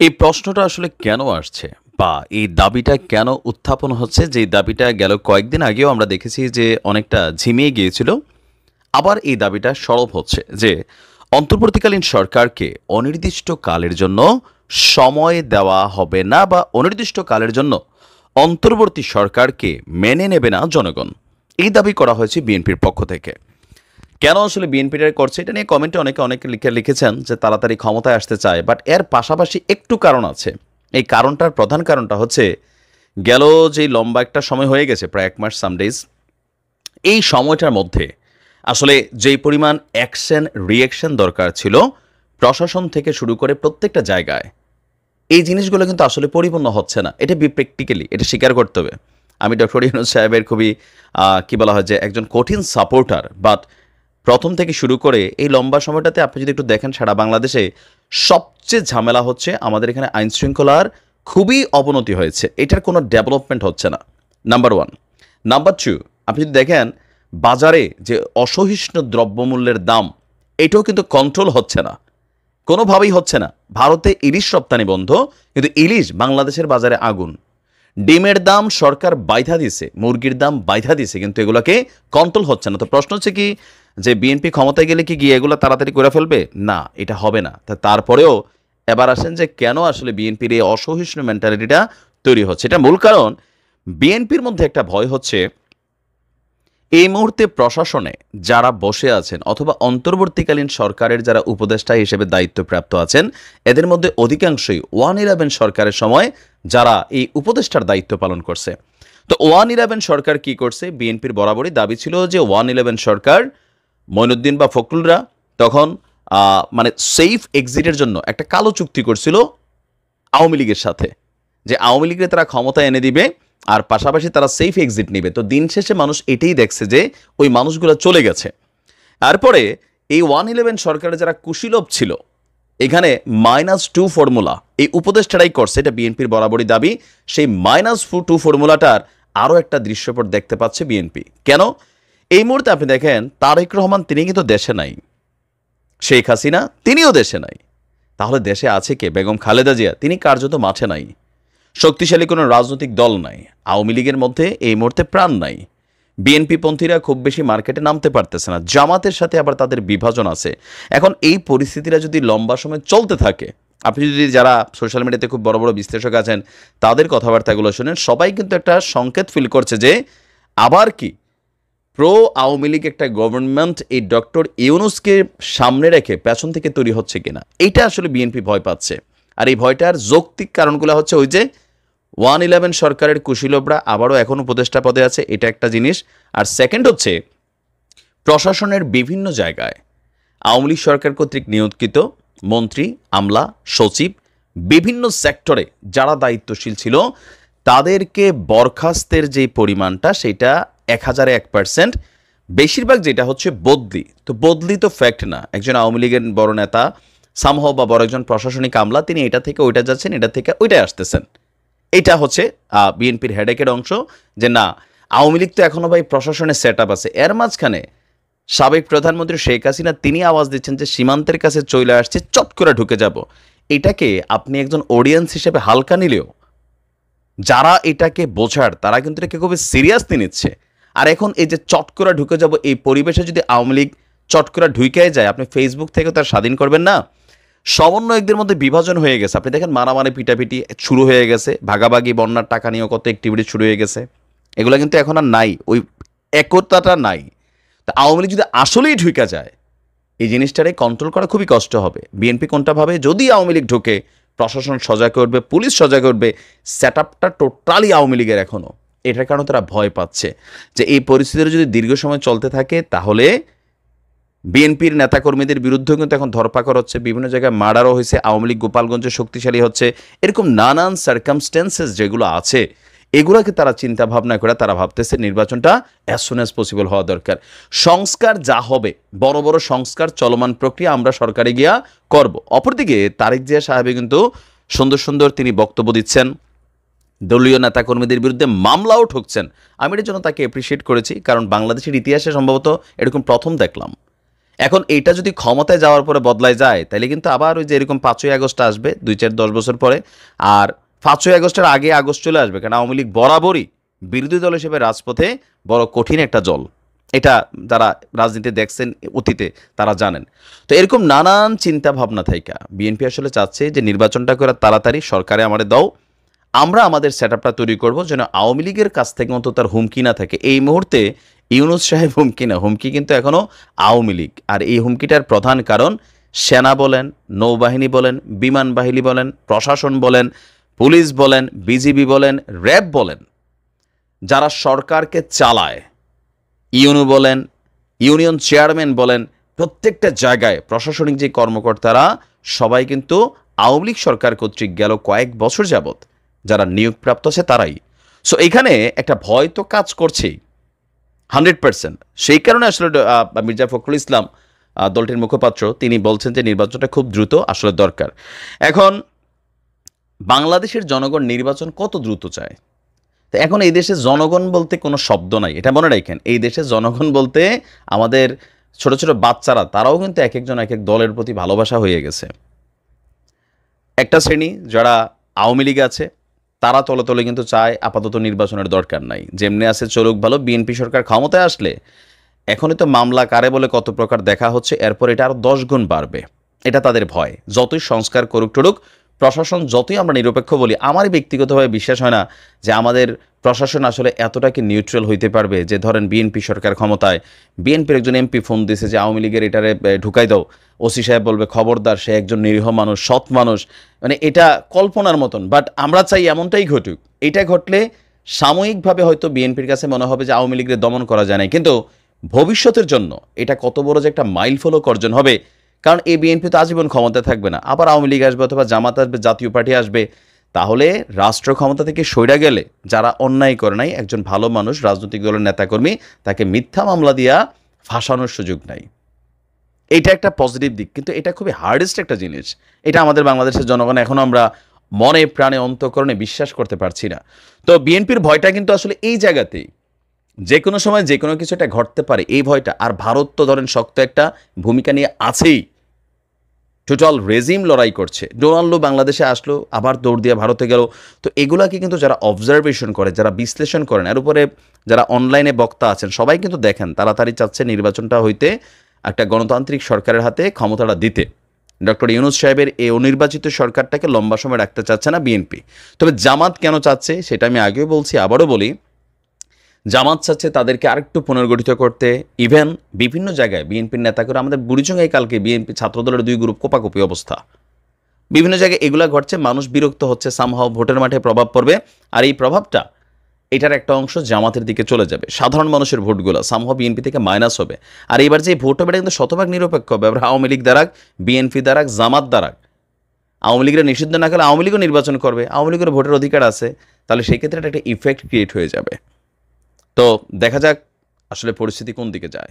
এই প্রশ্নটা আসলে কেন আসছে বা এই দাবিটা কেন উত্থাপন হচ্ছে, যে দাবিটা গেল কয়েকদিন আগেও আমরা দেখেছি যে অনেকটা ঝিমিয়ে গিয়েছিল। আবার এই দাবিটা সরব হচ্ছে যে অন্তর্বর্তীকালীন সরকারকে অনির্দিষ্টকালের জন্য সময় দেওয়া হবে না বা অনির্দিষ্টকালের জন্য অন্তর্বর্তী সরকারকে মেনে নেবে না জনগণ। এই দাবি করা হয়েছে বিএনপির পক্ষ থেকে। কেন আসলে বিএনপিটা করছে এটা নিয়ে কমেন্টে অনেকে লিখেছেন যে তাড়াতাড়ি ক্ষমতায় আসতে চায়, বাট এর পাশাপাশি একটু কারণ আছে। এই কারণটার প্রধান কারণটা হচ্ছে গেল যেই লম্বা একটা সময় হয়ে গেছে, প্রায় 1 মাস সামডেজ, এই সময়টার মধ্যে আসলে যেই পরিমাণ অ্যাকশন রিয়াকশন দরকার ছিল প্রশাসন থেকে শুরু করে প্রত্যেকটা জায়গায়, এই জিনিসগুলো কিন্তু আসলে পরিপূর্ণ হচ্ছে না। এটা প্র্যাকটিক্যালি এটা স্বীকার করতে হবে। আমি ডক্টর ইউনূস সাহেবের খুবই কি বলা হয় যে একজন কঠিন সাপোর্টার, বাট প্রথম থেকে শুরু করে এই লম্বা সময়টাতে আপনি যদি একটু দেখেন, সারা বাংলাদেশে সবচেয়ে ঝামেলা হচ্ছে আমাদের এখানে আইন শৃঙ্খলার খুবই অবনতি হয়েছে। এটার কোনো ডেভেলপমেন্ট হচ্ছে না, নাম্বার ওয়ান। নাম্বার টু, আপনি যদি দেখেন বাজারে যে অসহিষ্ণু দ্রব্যমূল্যের দাম, এটাও কিন্তু কন্ট্রোল হচ্ছে না, কোনোভাবেই হচ্ছে না। ভারতে ইলিশ রপ্তানি বন্ধ, কিন্তু ইলিশ বাংলাদেশের বাজারে আগুন। ডিমের দাম সরকার বাইধা দিছে, মুরগির দাম বাইধা দিছে, কিন্তু এগুলোকে কন্ট্রোল হচ্ছে না। তো প্রশ্ন হচ্ছে কি, যে বিএনপি ক্ষমতায় গেলে কি গিয়ে এগুলো তাড়াতাড়ি করে ফেলবে? না, এটা হবে না। তারপরেও এবার আসেন যে কেন আসলে বিএনপির এই অসহিষ্ণু মেন্টালিটিটা তৈরি হচ্ছে। এটা মূল কারণ, বিএনপির মধ্যে একটা ভয় হচ্ছে এই মুহূর্তে প্রশাসনে যারা বসে আছেন অথবা অন্তর্বর্তীকালীন সরকারের যারা উপদেষ্টা হিসেবে দায়িত্বপ্রাপ্ত আছেন, এদের মধ্যে অধিকাংশই 111 সরকারের সময় যারা এই উপদেষ্টার দায়িত্ব পালন করছে। তো 111 সরকার কি করছে? বিএনপির বরাবরই দাবি ছিল যে 111 সরকার, মঈনুদ্দিন বা ফখরুলরা তখন মানে সেফ এক্সিটের জন্য একটা কালো চুক্তি করছিল আওয়ামী লীগের সাথে, যে আওয়ামী লীগের তারা ক্ষমতা এনে দিবে আর পাশাপাশি তারা সেফ এক্সিট নেবে। তো দিন শেষে মানুষ এটাই দেখছে যে ওই মানুষগুলো চলে গেছে। তারপরে এই 111 সরকারের যারা কুশীলভ ছিল, এখানে -2 ফর্মুলা এই উপদেষ্টারাই করছে, এটা বিএনপির বরাবরই দাবি। সেই -2 ফর্মুলাটার আরও একটা দৃশ্যপট দেখতে পাচ্ছে বিএনপি। কেন? এই মুহূর্তে আপনি দেখেন তারেক রহমান তিনি কিন্তু দেশে নাই, শেখ হাসিনা তিনিও দেশে নাই। তাহলে দেশে আছে কে? বেগম খালেদা জিয়া তিনি কার্যত মাঠে নাই। শক্তিশালী কোনো রাজনৈতিক দল নাই। আওয়ামী লীগের মধ্যে এই মুহূর্তে প্রাণ নাই। বিএনপি পন্থীরা খুব বেশি মার্কেটে নামতে পারতেছে না। জামাতের সাথে আবার তাদের বিভাজন আছে। এখন এই পরিস্থিতিটা যদি লম্বা সময় চলতে থাকে, আপনি যদি যারা সোশ্যাল মিডিয়াতে খুব বড় বড় বিশ্লেষক আছেন তাদের কথাবার্তাগুলো শুনেন, সবাই কিন্তু একটা সংকেত ফিল করছে যে আবার কি প্রো আওয়ামী লীগ একটা গভর্নমেন্ট এই ডক্টর ইউনূসকে সামনে রেখে পেছন থেকে তৈরি হচ্ছে কিনা, এটা আসলে বিএনপি ভয় পাচ্ছে। আর এই ভয়টার যৌক্তিক কারণগুলো হচ্ছে ওই যে 111 সরকারের কুশীলভরা আবারও এখন উপদেষ্টা পদে আছে, এটা একটা জিনিস। আর সেকেন্ড হচ্ছে প্রশাসনের বিভিন্ন জায়গায় আওয়ামী লীগ সরকার কর্তৃক নিয়োজিত মন্ত্রী, আমলা, সচিব, বিভিন্ন সেক্টরে যারা দায়িত্বশীল ছিল তাদেরকে বরখাস্তের যে পরিমাণটা সেটা 1001%। বেশিরভাগ যেটা হচ্ছে বদলি। তো বদলি তো ফ্যাক্ট না। একজন আওয়ামী লীগের বড় নেতা সামহাও বা বড় একজন প্রশাসনিক আমলা, তিনি এটা থেকে ওইটা যাচ্ছেন, এটা থেকে ওইটাই আসতেছেন। এটা হচ্ছে বিএনপির হেডেকের অংশ, যে না আওয়ামী লীগ তো এখনও ভাই প্রশাসনের সেট আপ আছে। এর মাঝখানে সাবেক প্রধানমন্ত্রী শেখ হাসিনা তিনি আওয়াজ দিচ্ছেন যে সীমান্তের কাছে চলে আসছে, চট করে ঢুকে যাব। এটাকে আপনি একজন অডিয়েন্স হিসেবে হালকা নিলেও যারা এটাকে বোঝার তারা কিন্তু এটাকে খুবই সিরিয়াসলি নিচ্ছে। আর এখন এই যে চট করে ঢুকে যাব, এই পরিবেশে যদি আওয়ামী লীগ চট করে ঢুকে যায়, আপনি ফেসবুক থেকে তার স্বাধীন করবেন না। সমন্বয়কদের মধ্যে বিভাজন হয়ে গেছে। আপনি দেখেন মারামারি পিটাপিটি শুরু হয়ে গেছে, ভাগাভাগি বন্যার টাকা নিয়েও কত অ্যাক্টিভিটি শুরু হয়ে গেছে। এগুলো কিন্তু এখন আর নাই, ওই একতাটা নাই। তা আওয়ামী লীগ যদি আসলেই ঢুকে যায়, এই জিনিসটারে কন্ট্রোল করা খুবই কষ্ট হবে। বিএনপি কোনটা ভাবে, যদি আওয়ামী লীগ ঢুকে প্রশাসন সজাগ করবে, পুলিশ সজাগ করবে, সেট আপটা টোটালি আওয়ামী লীগের এখনও। এটার কারণে তারা ভয় পাচ্ছে যে এই পরিস্থিতিটা যদি দীর্ঘ সময় চলতে থাকে তাহলে বিএনপির নেতাকর্মীদের বিরুদ্ধেও কিন্তু এখন ধরপাকড় হচ্ছে, বিভিন্ন জায়গায় মার্ডারও হয়েছে, আওয়ামী লীগ গোপালগঞ্জে শক্তিশালী হচ্ছে। এরকম নানান সার্কামস্টেন্সেস যেগুলো আছে, এগুলোকে তারা চিন্তা ভাবনা করে তারা ভাবতেছে নির্বাচনটা অ্যাজ সুন অ্যাজ পসিবল হওয়া দরকার। সংস্কার যা হবে, বড় বড় সংস্কার চলমান প্রক্রিয়া আমরা সরকারে গিয়া করব। অপরদিকে তারেক জিয়া সাহেব কিন্তু সুন্দর সুন্দর তিনি বক্তব্য দিচ্ছেন, দলীয় নেতাকর্মীদের বিরুদ্ধে মামলাও ঠুকছেন। আমি এর জন্য তাকে অ্যাপ্রিসিয়েট করেছি, কারণ বাংলাদেশের ইতিহাসে সম্ভবত এরকম প্রথম দেখলাম এখন এইটা যদি ক্ষমতায় যাওয়ার পরে বদলায় যায় তাহলে কিন্তু আবার ওই যে এরকম 5ই আগস্ট আসবে 2-4-10 বছর পরে। আর 5ই আগস্টের আগে আগস্ট চলে আসবে, কারণ আওয়ামী লীগ বরাবরই বিরোধী দল হিসেবে রাজপথে বড় কঠিন একটা জল। এটা যারা রাজনীতি দেখছেন অতীতে তারা জানেন। তো এরকম নানান চিন্তা ভাবনা থাইকা বিএনপি আসলে চাচ্ছে যে নির্বাচনটা করে তাড়াতাড়ি সরকারে আমাদের দাও, আমরা আমাদের সেটআপটা তৈরি করব যেন আওয়ামী লীগের কাছ থেকে অন্তত তার হুমকি না থাকে। এই মুহূর্তে ইউনূস সাহেব হুমকি না, হুমকি কিন্তু এখনও আওয়ামী লীগ। আর এই হুমকিটার প্রধান কারণ সেনা বলেন, নৌবাহিনী বলেন, বিমান বাহিনী বলেন, প্রশাসন বলেন, পুলিশ বলেন, বিজিবি বলেন, র্যাব বলেন, যারা সরকারকে চালায়, ইউনু বলেন, ইউনিয়ন চেয়ারম্যান বলেন, প্রত্যেকটা জায়গায় প্রশাসনিক যে কর্মকর্তারা সবাই কিন্তু আওয়ামী লীগ সরকার কর্তৃক গেল কয়েক বছর যাবৎ যারা নিয়োগপ্রাপ্ত আছে তারাই। সো এখানে একটা ভয় তো কাজ করছেই 100%। সেই কারণে আসলে মির্জা ফখরুল ইসলাম দলটির মুখপাত্র তিনি বলছেন যে নির্বাচনটা খুব দ্রুত আসলে দরকার। এখন বাংলাদেশের জনগণ নির্বাচন কত দ্রুত চায়? তো এখন এই দেশে জনগণ বলতে কোনো শব্দ নাই, এটা মনে রাখেন। এই দেশে জনগণ বলতে আমাদের ছোট ছোট বাচ্চারা, তারাও কিন্তু এক একজন এক এক দলের প্রতি ভালোবাসা হয়ে গেছে। একটা শ্রেণী যারা আওয়ামী লীগ আছে তারা তলে তলে কিন্তু চায় আপাতত নির্বাচনের দরকার নাই, যেমনি আছে চলুক ভালো, বিএনপি সরকার ক্ষমতায় আসলে এখনই তো মামলা কারে বলে কত প্রকার দেখা হচ্ছে, এরপর এটা আরও 10 গুণ বাড়বে। এটা তাদের ভয়। যতই সংস্কার করুক টরুক, প্রশাসন যতই আমরা নিরপেক্ষ বলি, আমারই ব্যক্তিগতভাবে বিশ্বাস হয় না যে আমাদের প্রশাসন আসলে এতটা কি নিউট্রাল হইতে পারবে। যে ধরেন বিএনপি সরকার ক্ষমতায়, বিএনপির একজন এমপি ফোন দিয়েছে যে আওয়ামী লীগের এটারে ঢুকাই দাও, ওসি সাহেব বলবে খবরদার, সে একজন নিরীহ মানুষ, সৎ মানুষ। মানে এটা কল্পনার মতন। বাট আমরা চাই এমনটাই ঘটুক। এটা ঘটলে সাময়িকভাবে হয়তো বিএনপির কাছে মনে হবে যে আওয়ামী লীগের দমন করা যায় না, কিন্তু ভবিষ্যতের জন্য এটা কত বড় যে একটা মাইলফলক অর্জন হবে। কারণ এই বিএনপি তো আজীবন ক্ষমতায় থাকবে না, আবার আওয়ামী লীগ আসবে অথবা জামাত আসবে, জাতীয় পার্টি আসবে। তাহলে রাষ্ট্র ক্ষমতা থেকে সইরা গেলে যারা অন্যায় করে নাই, একজন ভালো মানুষ রাজনৈতিক দলের নেতাকর্মী, তাকে মিথ্যা মামলা দিয়া ফাঁসানোর সুযোগ নাই। এটা একটা পজিটিভ দিক, কিন্তু এটা খুবই হার্ডেস্ট একটা জিনিস। এটা আমাদের বাংলাদেশের জনগণ এখনও আমরা মনে প্রাণে অন্তঃকরণে বিশ্বাস করতে পারছি না। তো বিএনপির ভয়টা কিন্তু আসলে এই জায়গাতেই, যে কোনো সময় যে কোনো কিছু একটা ঘটতে পারে, এই ভয়টা। আর ভারত তো ধরেন শক্ত একটা ভূমিকা নিয়ে আছেই, টোটাল রেজিম লড়াই করছে। ডোনাল্ডো বাংলাদেশে আসলো, আবার দৌড় দিয়ে ভারতে গেল। তো এগুলাকে কিন্তু যারা অবজারভেশন করে, যারা বিশ্লেষণ করেন, এর উপরে যারা অনলাইনে বক্তা আছেন, সবাই কিন্তু দেখেন তাড়াতাড়ি চাচ্ছে নির্বাচনটা হইতে, একটা গণতান্ত্রিক সরকারের হাতে ক্ষমতাটা দিতে। ডক্টর ইউনূস সাহেবের এই অনির্বাচিত সরকারটাকে লম্বা সময় রাখতে চাচ্ছে না বিএনপি। তবে জামাত কেন চাচ্ছে সেটা আমি আগেও বলছি, আবারও বলি। জামাত চাচ্ছে তাদেরকে আরেকটু পুনর্গঠিত করতে। ইভেন বিভিন্ন জায়গায় বিএনপির নেতা করে, আমাদের বুড়িচঙ্গায় কালকে বিএনপি ছাত্রদলের 2 গ্রুপ কোপাকুপি অবস্থা, বিভিন্ন জায়গায় এগুলা ঘটছে। মানুষ বিরক্ত হচ্ছে, সামহাও ভোটের মাঠে প্রভাব পড়বে। আর এই প্রভাবটা, এটার একটা অংশ জামাতের দিকে চলে যাবে। সাধারণ মানুষের ভোটগুলো সামহাও বিএনপি থেকে মাইনাস হবে। আর এবার যে ভোট হবে এটা কিন্তু শতভাগ নিরপেক্ষ হবে। এবার আওয়ামী লীগ দ্বারাক, বিএনপি দ্বারাক, জামাত দ্বারাক। আওয়ামী লীগের নিষিদ্ধ না করলে আওয়ামী লীগও নির্বাচন করবে, আওয়ামী লীগের ভোটের অধিকার আছে। তাহলে সেই ক্ষেত্রে একটা ইফেক্ট ক্রিয়েট হয়ে যাবে। তো দেখা যাক আসলে পরিস্থিতি কোন দিকে যায়।